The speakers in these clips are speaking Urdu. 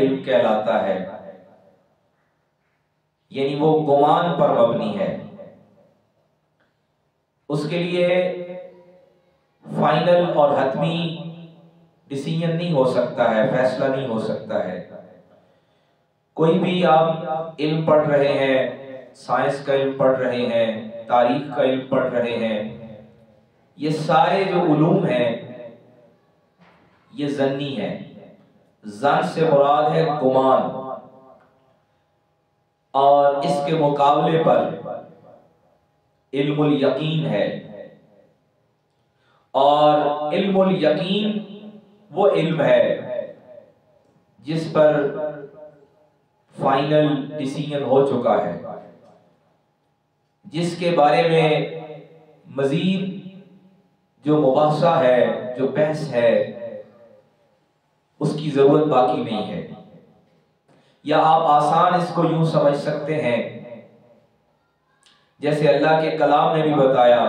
علم کہلاتا ہے، یعنی وہ گمان پر مبنی ہے، اس کے لیے فائنل اور حتمی ڈیسیژن نہیں ہو سکتا ہے، فیصلہ نہیں ہو سکتا ہے۔ کوئی بھی آپ علم پڑھ رہے ہیں، سائنس کا علم پڑھ رہے ہیں، تاریخ کا علم پڑھ رہے ہیں، یہ سارے جو علوم ہیں یہ ظنی ہے۔ ظن سے مراد ہے گمان، اور اس کے مقابلے پر علم الیقین ہے، اور علم الیقین وہ علم ہے جس پر فائنل ڈیسیژن ہو چکا ہے، جس کے بارے میں مزید جو مباحثہ ہے، جو بحث ہے، اس کی ضرورت باقی نہیں ہے۔ یا آپ آسان اس کو یوں سمجھ سکتے ہیں، جیسے اللہ کے کلام نے بھی بتایا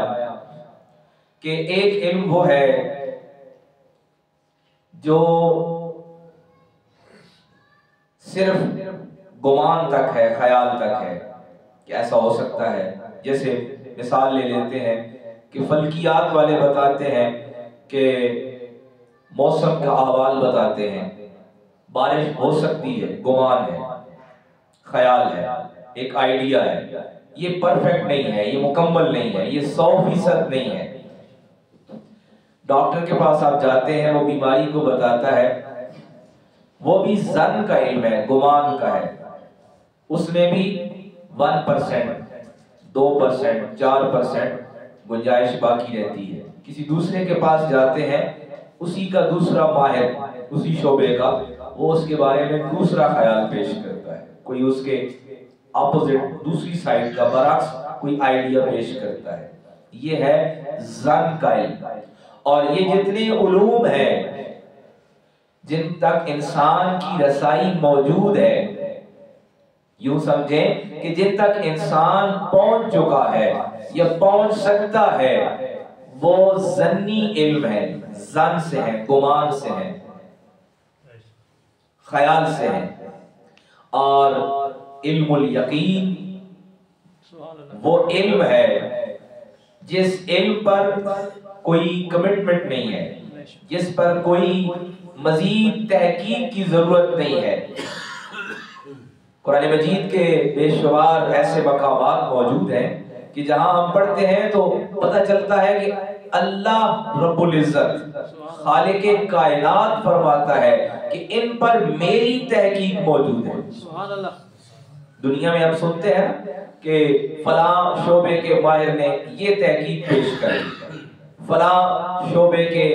کہ ایک علم وہ ہے جو صرف گمان تک ہے، خیال تک ہے کہ ایسا ہو سکتا ہے۔ جیسے مثال لے لیتے ہیں کہ فلکیات والے بتاتے ہیں کہ موسم کا احوال بتاتے ہیں، بارش ہو سکتی ہے، گمان ہے، خیال ہے، ایک آئیڈیا ہے، یہ پرفیکٹ نہیں ہے، یہ مکمل نہیں ہے، یہ 100% نہیں ہے۔ ڈاکٹر کے پاس آپ جاتے ہیں، وہ بیماری کو بتاتا ہے، وہ بھی ظن کا علم ہے، گمان کا ہے، اس میں بھی 1%، 2%، 4% گنجائش باقی رہتی ہے۔ کسی دوسرے کے پاس جاتے ہیں، اسی کا دوسرا ماہر، اسی شعبے کا، وہ اس کے بارے میں دوسرا خیال پیش کرتا ہے، کوئی اس کے اپوزٹ دوسری سائڈ کا برعکس کوئی آئیڈیا پیش کرتا ہے۔ یہ ہے ظن کا علم۔ اور یہ جتنے علوم ہیں جن تک انسان کی رسائی موجود ہے، یوں سمجھیں کہ جن تک انسان پہنچ چکا ہے یا پہنچ سکتا ہے، وہ ظنی علم ہے، ظن سے ہے، گمان سے ہے، خیال سے ہے۔ اور علم الیقین وہ علم ہے جس علم پر کوئی کمٹمنٹ نہیں ہے، جس پر کوئی مزید تحقیق کی ضرورت نہیں ہے۔ قرآن مجید کے بے شمار ایسے مقامات موجود ہیں کہ جہاں ہم پڑھتے ہیں تو پتہ چلتا ہے کہ اللہ رب العزت خالق کائنات فرماتا ہے کہ ان پر میری تحقیق موجود ہے۔ دنیا میں ہم سنتے ہیں کہ فلاں شعبے کے ماہر نے یہ تحقیق پیش کری، فلاں شعبے کے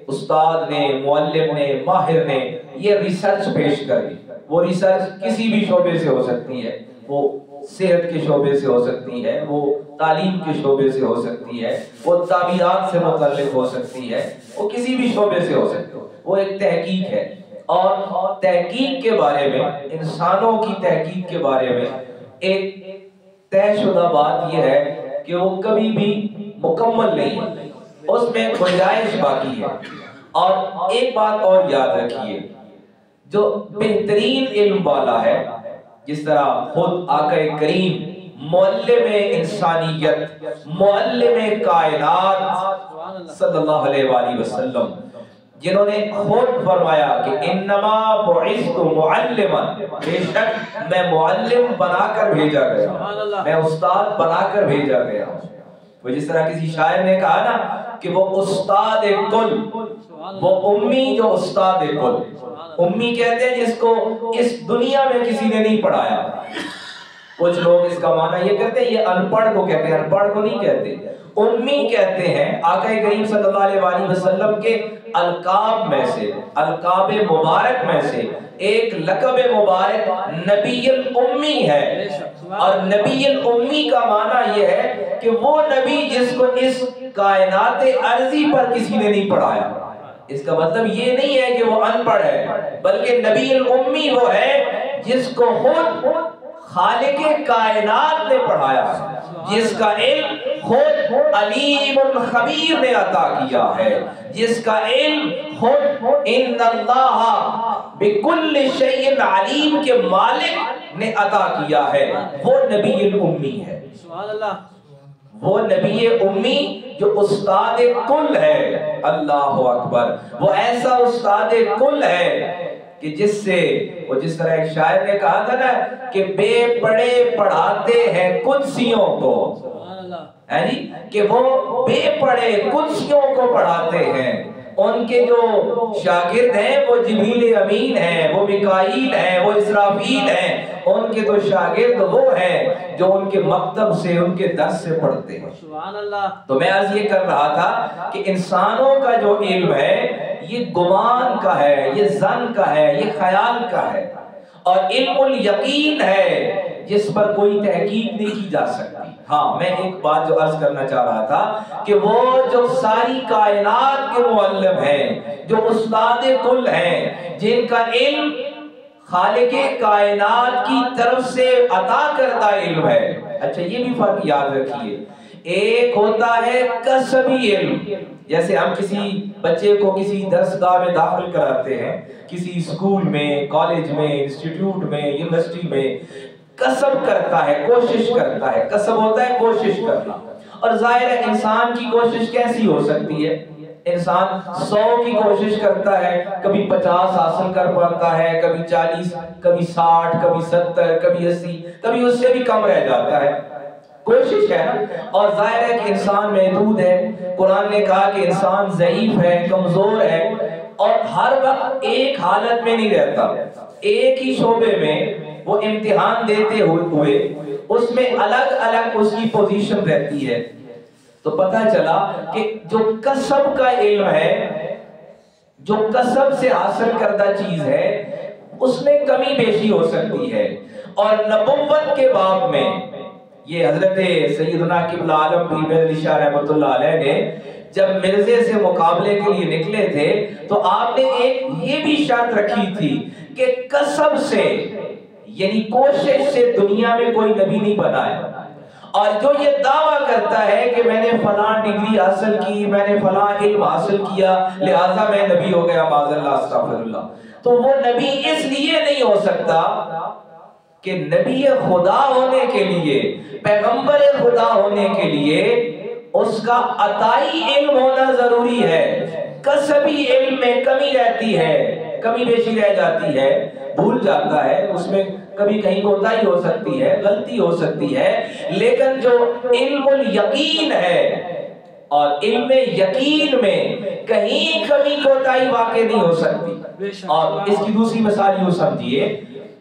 استاد نے، معلم نے، ماہر نے یہ ریسرچ پیش کری۔ وہ ریسرچ کسی بھی شعبے سے ہو سکتی ہے، وہ صحت کے شعبے سے ہو سکتی ہے، وہ تعلیم کے شعبے سے ہو سکتی ہے، وہ تعمیرات سے متعلق ہو سکتی ہے، وہ کسی بھی شعبے سے ہو سکتی ہے، وہ ایک تحقیق ہے۔ اور تحقیق کے بارے میں، انسانوں کی تحقیق کے بارے میں ایک طے شدہ بات یہ ہے کہ وہ کبھی بھی مکمل نہیں ہے، اس میں گنجائش باقی ہے۔ اور ایک بات اور یاد رکھیے، جو بہترین علم والا ہے، جس طرح خود آقا کریم معلم انسانیت، معلم کائنات صلی اللہ علیہ وآلہ وسلم، جنہوں نے خود فرمایا کہ انما بعثت معلما، بے شک میں معلم بنا کر بھیجا گیا، میں استاد بنا کر بھیجا گیا۔ وہ جس طرح کسی شاعر نے کہا نا کہ وہ استاد کل، وہ امی جو استاد کل، امی کہتے ہیں جس کو اس دنیا میں کسی نے نہیں پڑھایا۔ کچھ لوگ اس کا معنی یہ کرتے ہیں، یہ ان پڑھ کو کہتے ہیں، ان پڑھ کو نہیں کہتے، امی کہتے ہیں۔ آقا کریم صلی اللہ علیہ وآلہ وسلم کے القاب میں سے، القاب مبارک میں سے ایک لقب مبارک نبی الامی ہے۔ اور نبی الامی کا معنی یہ ہے کہ وہ نبی جس کو اس کائنات ارضی پر کسی نے نہیں پڑھایا۔ اس کا مطلب یہ نہیں ہے کہ وہ ان پڑھ ہے، بلکہ نبی الامی وہ ہے جس کو خود خالق کائنات نے پڑھایا ہے، جس کا علم خود علیم الخبیر نے عطا کیا ہے، جس کا علم خود ان اللہ بکل شیء علیم کے مالک نے عطا کیا ہے، وہ نبی الامی ہے۔ سبحان اللہ، وہ نبی امی جو استاد کل ہے، اللہ اکبر، وہ ایسا استاد کل ہے کہ جس سے وہ جس طرح ایک شاعر نے کہا تھا نا کہ بے پڑھے پڑھاتے ہیں قدسیوں کو، کہ وہ بے پڑھے قدسیوں کو پڑھاتے ہیں، ان کے جو شاگرد ہیں وہ جبریل امین ہیں، وہ میکائیل ہیں، وہ اسرافیل ہیں، ان کے تو شاگرد وہ ہیں جو ان کے مکتب سے ان کے درس سے پڑھتے ہیں۔ سبحان اللہ۔ تو میں عرض یہ کر رہا تھا کہ انسانوں کا جو علم ہے یہ گمان کا ہے، یہ ظن کا ہے، یہ خیال کا ہے، اور علم الیقین ہے جس پر کوئی تحقیق نہیں کی جا سکتی۔ ہاں، میں ایک بات جو عرض کرنا چاہ رہا تھا کہ وہ جو ساری کائنات کے معلم ہیں، جو استاد کل ہیں، جن کا علم خالق کائنات کی طرف سے عطا کردہ علم ہے۔ اچھا، یہ بھی فرق یاد رکھیے، ایک ہوتا ہے کسبی علم، جیسے ہم کسی بچے کو کسی درسگاہ میں داخل کراتے ہیں، کسی اسکول میں، کالج میں، انسٹیٹیوٹ میں، یونیورسٹی میں، کسب کرتا ہے، کوشش کرتا ہے، کسب ہوتا ہے کوشش کرنا، اور ظاہر ہے انسان کی کوشش کیسی ہو سکتی ہے؟ انسان 100 کی کوشش کرتا ہے، کبھی 50 حاصل کر پاتا ہے، کبھی 40، کبھی 60، کبھی 70، کبھی 80، کبھی اس سے بھی کم رہ جاتا ہے، کوشش ہے نا۔ اور ظاہر ہے کہ انسان محدود ہے، قرآن نے کہا کہ انسان ضعیف ہے، کمزور ہے، اور ہر وقت ایک حالت میں نہیں رہتا، ایک ہی شعبے میں وہ امتحان دیتے ہوئے اس میں الگ الگ اس کی پوزیشن رہتی ہے۔ تو پتہ چلا کہ جو کسب کا علم ہے، جو کسب سے حاصل کردہ چیز ہے، اس میں کمی بیشی ہو سکتی ہے، اور نبوت کے باب میں یہ حضرت سیدنا قبلہ عالم پیر علی شاہ رحمۃ اللہ علیہ نے جب مرزے سے مقابلے کے لیے نکلے تھے تو آپ نے ایک یہ بھی شرط رکھی تھی کہ کسب سے، یعنی کوشش سے دنیا میں کوئی نبی نہیں بنا ہے، اور جو یہ دعویٰ کرتا ہے کہ میں نے فلاں ڈگری حاصل کی، میں نے فلاں علم حاصل کیا لہٰذا میں نبی ہو گیا، معاذ اللہ استغفر اللہ، تو وہ نبی اس لیے نہیں ہو سکتا کہ نبی خدا ہونے کے لیے، پیغمبر خدا ہونے کے لیے اس کا عطائی علم ہونا ضروری ہے۔ کسبی علم میں کمی رہتی ہے، کمی بیشی رہ جاتی ہے، بھول جاتا ہے، اس میں کبھی کہیں کوتاہی ہو سکتی ہے، غلطی ہو سکتی ہے، لیکن جو علم الیقین ہے اور علم یقین میں کہیں کمی کوتاہی واقع نہیں ہو سکتی۔ اور اس کی دوسری مثال یوں سمجھیے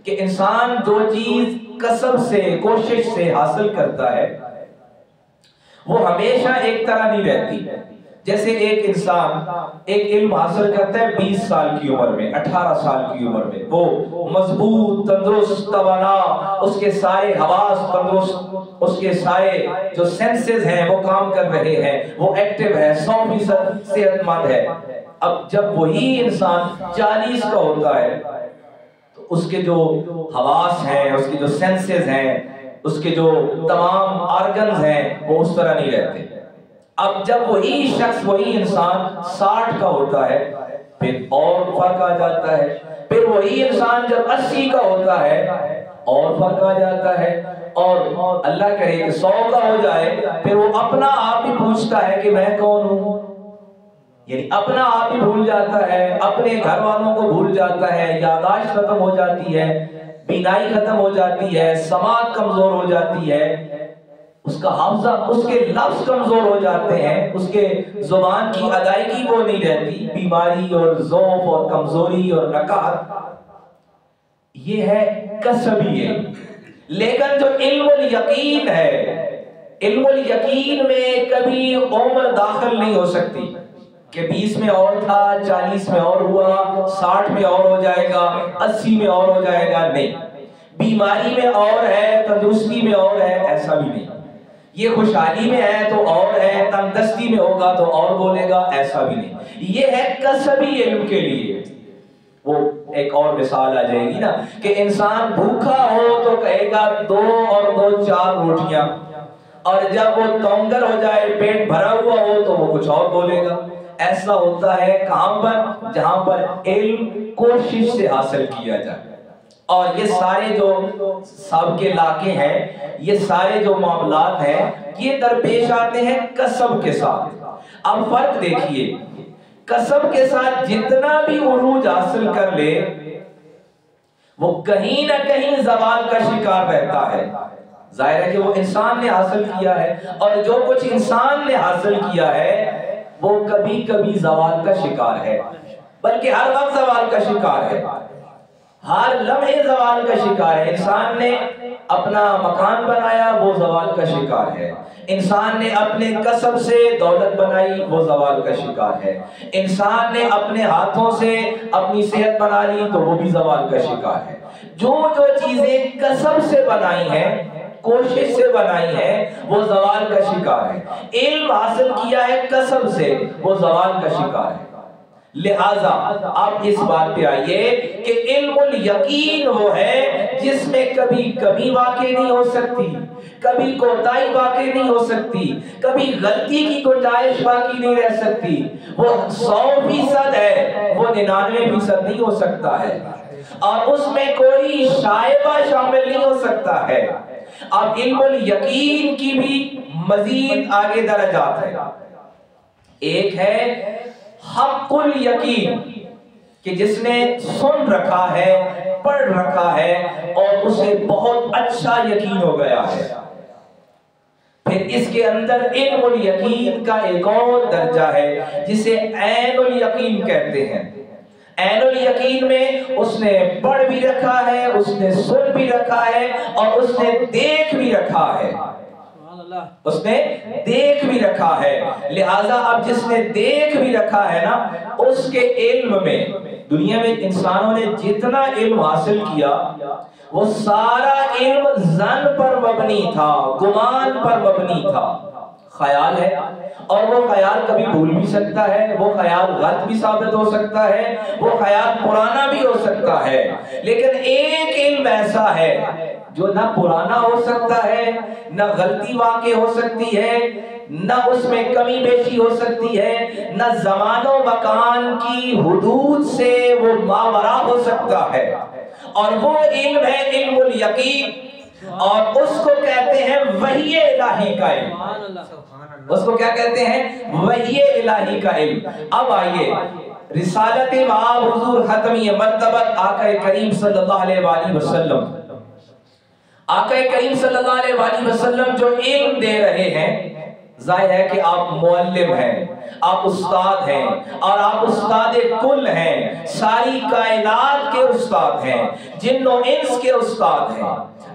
کہ انسان جو چیز کسب سے، کوشش سے حاصل کرتا ہے وہ ہمیشہ ایک طرح نہیں رہتی۔ جیسے ایک انسان ایک علم حاصل کرتا ہے 20 سال کی عمر میں، 18 سال کی عمر میں، وہ مضبوط، تندرست، توانا، اس کے سارے حواس تندرست، اس کے سارے جو سینسز ہیں وہ کام کر رہے ہیں، وہ ایکٹیو ہے، 100% صحت مند ہے۔ اب جب وہی انسان 40 کا ہوتا ہے تو اس کے جو حواس ہیں، اس کے جو سینسز ہیں، اس کے جو تمام آرگنز ہیں وہ اس طرح نہیں رہتے۔ اب جب وہی شخص، وہی انسان 60 کا ہوتا ہے پھر اور فرق آ جاتا ہے، پھر وہی انسان جب 80 کا ہوتا ہے اور فرق آ جاتا ہے، اور اللہ کرے کہ 100 کا ہو جائے پھر وہ اپنا آپ ہی پوچھتا ہے کہ میں کون ہوں، یعنی اپنا آپ ہی بھول جاتا ہے، اپنے گھر والوں کو بھول جاتا ہے، یادداشت ختم ہو جاتی ہے، بینائی ختم ہو جاتی ہے، سماعت کمزور ہو جاتی ہے، اس کا حافظہ، اس کے لفظ کمزور ہو جاتے ہیں، اس کے زبان کی ادائیگی وہ نہیں رہتی، بیماری اور ضعف اور کمزوری اور نکاہت۔ یہ ہے کسبی علم۔ لیکن جو علم الیقین ہے، علم الیقین میں کبھی عمر داخل نہیں ہو سکتی کہ 20 میں اور تھا، 40 میں اور ہوا، 60 میں اور ہو جائے گا، 80 میں اور ہو جائے گا، نہیں۔ بیماری میں اور ہے، تندرستی میں اور ہے، ایسا بھی نہیں۔ یہ خوشحالی میں ہے تو اور ہے، تندرستی میں ہوگا تو اور بولے گا، ایسا بھی نہیں۔ یہ ہے کسبی علم کے لیے۔ وہ ایک اور مثال آ جائے گی نا کہ انسان بھوکا ہو تو کہے گا 2 اور 2 4 روٹیاں، اور جب وہ تونگر ہو جائے پیٹ بھرا ہوا ہو تو وہ کچھ اور بولے گا۔ ایسا ہوتا ہے کہاں پر؟ جہاں پر علم کوشش سے حاصل کیا جائے۔ اور یہ سارے جو سب کے علاقے ہیں، یہ سارے جو معاملات ہیں، یہ درپیش آتے ہیں کسب کے ساتھ۔ اب فرق دیکھیے، کسب کے ساتھ جتنا بھی عروج حاصل کر لے وہ کہیں نہ کہیں زوال کا شکار رہتا ہے۔ ظاہر ہے کہ وہ انسان نے حاصل کیا ہے، اور جو کچھ انسان نے حاصل کیا ہے وہ کبھی کبھی زوال کا شکار ہے، بلکہ ہر وقت زوال کا شکار ہے، ہر لمحے زوال کا شکار ہے۔ انسان نے اپنا مکان بنایا، وہ زوال کا شکار ہے۔ انسان نے اپنے کسب سے دولت بنائی، وہ زوال کا شکار ہے۔ انسان نے اپنے ہاتھوں سے اپنی صحت بنا لی تو وہ بھی زوال کا شکار ہے۔ جو جو چیزیں کسب سے بنائی ہیں، کوشش سے بنائی ہے، وہ زوال کا شکار ہے۔ علم حاصل کیا ہے کسب سے، وہ زوال کا شکار ہے۔ لہذا آپ اس بات پہ آئیے کہ علم الیقین وہ ہے جس میں کبھی کمی واقع نہیں ہو سکتی، کبھی کوتاہی واقع نہیں ہو سکتی، کبھی غلطی کی گنجائش باقی نہیں رہ سکتی۔ وہ 100% ہے، وہ 99% نہیں ہو سکتا ہے، اور اس میں کوئی شائبہ شامل نہیں ہو سکتا ہے۔ اب علم الیقین کی بھی مزید آگے درجات ہیں۔ ایک ہے حق الیقین، کہ جس نے سن رکھا ہے، پڑھ رکھا ہے، اور اسے بہت اچھا یقین ہو گیا ہے۔ پھر اس کے اندر علم الیقین کا ایک اور درجہ ہے جسے عین الیقین کہتے ہیں۔ عین الیقین میں اس نے پڑھ بھی رکھا ہے، اس نے سن بھی رکھا ہے، اور اس نے دیکھ بھی رکھا ہے، اس نے دیکھ بھی رکھا ہے۔ لہٰذا اب جس نے دیکھ بھی رکھا ہے نا، اس کے علم میں، دنیا میں انسانوں نے جتنا علم حاصل کیا وہ سارا علم ظن پر مبنی تھا، گمان پر مبنی تھا۔ خیال ہے، اور وہ خیال کبھی بھول بھی سکتا ہے، وہ خیال غلط بھی ثابت ہو سکتا ہے، وہ خیال پرانا بھی ہو سکتا ہے، لیکن ایک علم ایسا ہے جو نہ پرانا ہو سکتا ہے، نہ غلطی واقع ہو سکتی ہے، نہ اس میں کمی بیشی ہو سکتی ہے، نہ زمان و مکان کی حدود سے وہ ماورا ہو سکتا ہے، اور وہ علم ہے علم الیقین، اور اس کو کہتے ہیں وحی الہی کا علم۔ اس کو کیا کہتے ہیں؟ وحی الہی کا علم۔ اب آئیے رسالت باب حضور ختمی مرتبت آقا کریم صلی اللہ علیہ وآلہ وسلم، آقا کریم صلی اللہ علیہ وآلہ وسلم جو علم دے رہے ہیں، ظاہر ہے کہ آپ معلم ہیں، آپ استاد ہیں، اور آپ استاد کل ہیں، ساری کائنات کے استاد ہیں، جن و انس کے استاد ہیں۔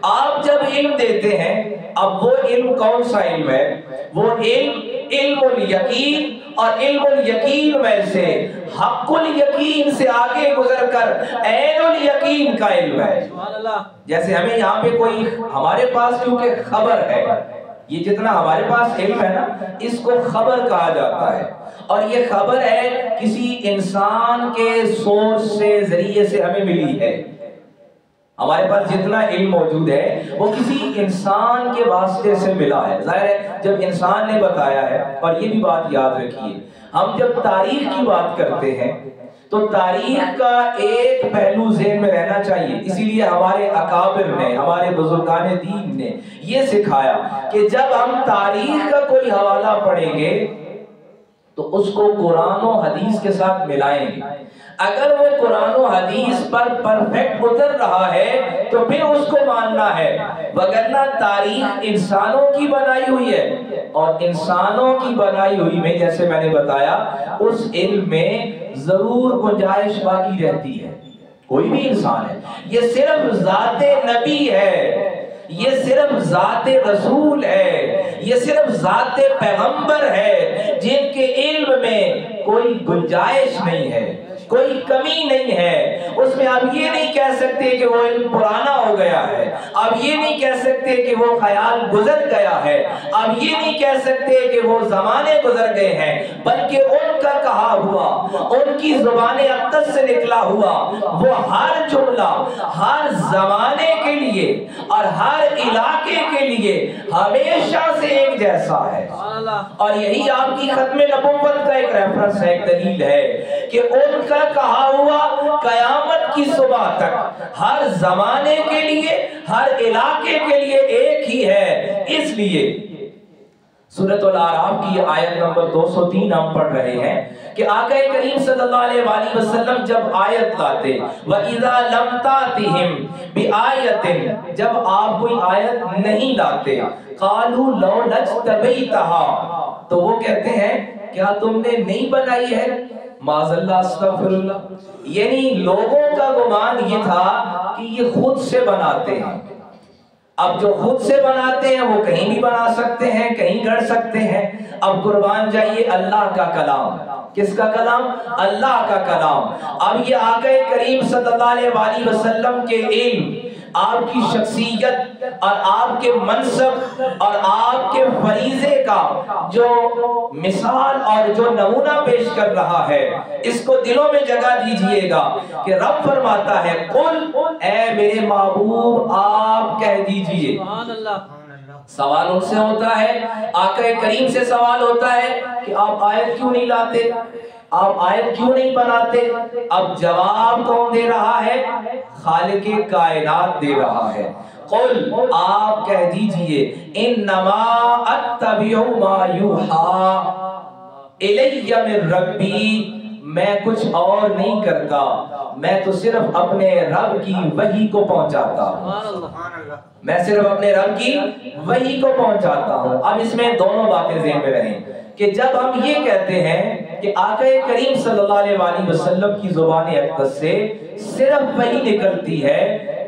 آپ جب علم دیتے ہیں، اب وہ علم کون سا علم ہے؟ وہ علم الیقین، اور علم الیقین میں سے حق الیقین سے آگے گزر کر عین الیقین کا علم ہے۔ جیسے ہمیں یہاں پہ کوئی ہمارے پاس کیونکہ خبر ہے، یہ جتنا ہمارے پاس علم ہے نا، اس کو خبر کہا جاتا ہے، اور یہ خبر ہے کسی انسان کے سورس سے ذریعے سے ہمیں ملی ہے۔ ہمارے پاس جتنا علم موجود ہے وہ کسی انسان کے واسطے سے ملا ہے۔ ظاہر ہے جب انسان نے بتایا ہے، اور یہ بھی بات یاد رکھیے، ہم جب تاریخ کی بات کرتے ہیں تو تاریخ کا ایک پہلو ذہن میں رہنا چاہیے۔ اسی لیے ہمارے اکابر نے، ہمارے بزرگان دین نے یہ سکھایا کہ جب ہم تاریخ کا کوئی حوالہ پڑھیں گے تو اس کو قرآن و حدیث کے ساتھ ملائیں گے۔ اگر وہ قرآن و حدیث پر پرفیکٹ اتر رہا ہے تو پھر اس کو ماننا ہے، وگرنہ تاریخ انسانوں کی بنائی ہوئی ہے، اور انسانوں کی بنائی ہوئی میں جیسے میں نے بتایا اس علم میں ضرور گنجائش باقی رہتی ہے۔ کوئی بھی انسان ہے، یہ صرف ذات نبی ہے، یہ صرف ذات رسول ہے، یہ صرف ذات پیغمبر ہے جن کے علم میں کوئی گنجائش نہیں ہے۔ کوئی کمی نہیں ہے اس میں. اب یہ نہیں کہہ سکتے کہ وہ علم پرانا ہو گیا ہے, اب یہ نہیں کہہ سکتے کہ وہ خیال گزر گیا ہے, اب یہ نہیں کہہ سکتے کہ وہ زمانے گزر گئے ہیں, بلکہ ان کا کہا ہوا, ان کی زبان اقدس سے نکلا ہوا وہ ہر جملہ ہر زمانے کے لیے اور ہر علاقے کے لیے ہمیشہ سے ایک جیسا ہے. اور یہی آپ کی ختم نبوت کا ایک ریفرنس ہے, ایک دلیل ہے کہ ان کا کہا ہوا قیامت کی صبح تک ہر زمانے کے لیے ہر علاقے کے لیے ایک ہی ہے. اس لیے سورۃ الاعراف کی آیت نمبر 203 ہم پڑھ رہے ہیں کہ آقا کریم صلی اللہ علیہ وآلہ وسلم جب آیت لاتے وَإِذَا لَمْ تَأْتِهِمْ بِآیَةٍ, جب آپ کوئی آیت نہیں لاتے, قَالُوا لَوْ لَجْتَبَيْتَهَا, تو وہ کہتے ہیں کیا تم نے نہیں بنائی ہے, معاذ اللہ استغفر اللہ. یعنی لوگوں کا گمان یہ تھا کہ یہ خود سے بناتے ہیں. اب جو خود سے بناتے ہیں وہ کہیں بھی بنا سکتے ہیں, کہیں گڑھ سکتے ہیں. اب قربان جائیے اللہ کا کلام, کس کا کلام؟ اللہ کا کلام. اب یہ آقا کریم صلی اللہ علیہ وآلہ وسلم کے علم, آپ کی شخصیت اور آپ کے منصب اور آپ کے فریضے کا جو مثال اور جو نمونہ پیش کر رہا ہے, اس کو دلوں میں جگہ دیجئے گا کہ رب فرماتا ہے قل, اے میرے محبوب آپ کہہ دیجئے. سوال ان سے ہوتا ہے, آقا کریم سے سوال ہوتا ہے کہ آپ آیت کیوں نہیں لاتے, آپ آیت کیوں نہیں بناتے. اب جواب کون دے رہا ہے؟ خالق کائنات دے رہا ہے. قل, آپ کہہ دیجئے انما اتبع ما یوحی الی من ربی, میں کچھ اور نہیں کرتا, میں تو صرف اپنے رب کی وحی کو پہنچاتا ہوں, میں صرف اپنے رب کی وحی کو پہنچاتا ہوں. اب اس میں دونوں باتیں ذہن میں رہیں کہ جب ہم یہ کہتے ہیں کہ آقا کریم صلی اللہ علیہ وآلہ وسلم کی زبان اقدس سے صرف وحی نکلتی ہے,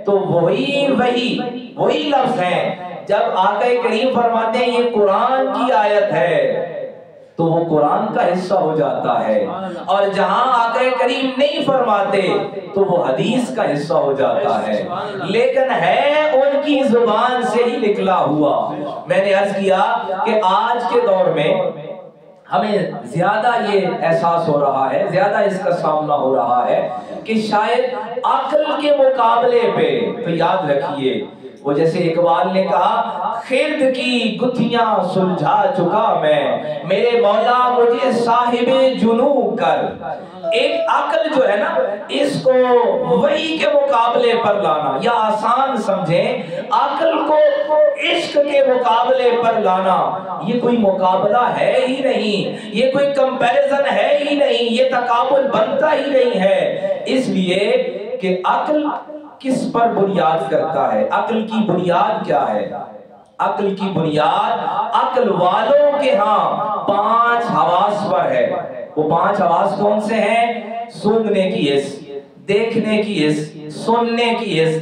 تو وہی لفظ ہیں جب آقا کریم فرماتے ہیں یہ قرآن کی آیت ہے, تو وہ قرآن کا حصہ ہو جاتا ہے. اور جہاں آقا کریم نہیں فرماتے تو وہ حدیث کا حصہ ہو جاتا ہے, لیکن ہے ان کی زبان سے ہی نکلا ہوا. میں نے عرض کیا کہ آج کے دور میں ہمیں زیادہ یہ احساس ہو رہا ہے, زیادہ اس کا سامنا ہو رہا ہے کہ شاید عقل کے مقابلے پہ, تو یاد رکھیے وہ جیسے اقبال نے کہا خرد کی گتھیاں سلجھا چکا میں, میرے مولا مجھے صاحب جنوں کر. ایک عقل جو ہے نا, اس کو وحی کے مقابلے پر لانا, یا آسان سمجھیں عقل کو عشق کے مقابلے پر لانا, یہ کوئی مقابلہ ہے ہی نہیں, یہ کوئی کمپیریزن ہے ہی نہیں, یہ تقابل بنتا ہی نہیں ہے. اس لیے کہ عقل کس پر بنیاد کرتا ہے, عقل کی بنیاد کیا ہے؟ عقل کی بنیاد عقل والوں کے ہاں 5 حواس پر ہے. وہ 5 حواس کون سے ہیں؟ سونگنے کی حس, دیکھنے کی حس, سننے کی حس,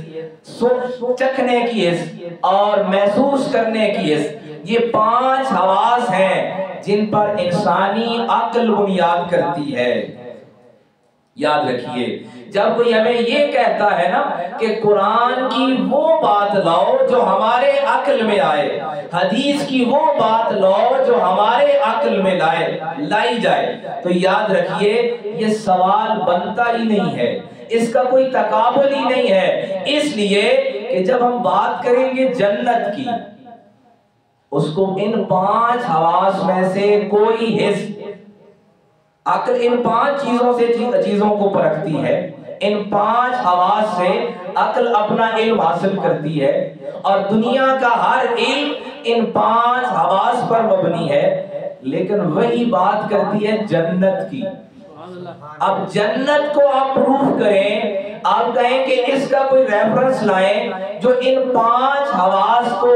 چکھنے کی حس اور محسوس کرنے کی حس. یہ 5 حواس ہیں جن پر انسانی عقل بنیاد کرتی ہے. یاد رکھیے جب کوئی ہمیں یہ کہتا ہے نا کہ قرآن کی وہ بات لاؤ جو ہمارے عقل میں آئے, حدیث کی وہ بات لاؤ جو ہمارے عقل میں لائی جائے, تو یاد رکھیے یہ سوال بنتا ہی نہیں ہے, اس کا کوئی تقابل ہی نہیں ہے. اس لیے کہ جب ہم بات کریں گے جنت کی, اس کو ان 5 حواس میں سے کوئی حص, عقل ان 5 چیزوں سے چیزوں کو پرکھتی ہے, ان 5 حواس سے عقل اپنا علم حاصل کرتی ہے, اور دنیا کا ہر علم ان 5 حواس پر مبنی ہے. لیکن وہی بات کرتی ہے جنت کی. اب جنت کو آپ پروف کریں, آپ کہیں کہ اس کا کوئی ریفرنس لائیں جو ان 5 حواس کو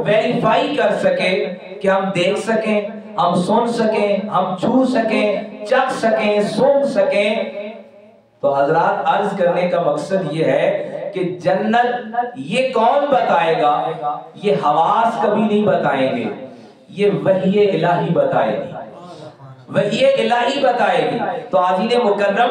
ویریفائی کر سکے, کہ ہم دیکھ سکیں, ہم سن سکیں, ہم چھو سکیں, چکھ سکیں, سونگ سکیں. تو حضرات عرض کرنے کا مقصد یہ ہے کہ جنت یہ کون بتائے گا؟ یہ حواس کبھی نہیں بتائیں گے, یہ وحی الہی بتائے گی, وحی الہی بتائے گی. تو عزیز مکرم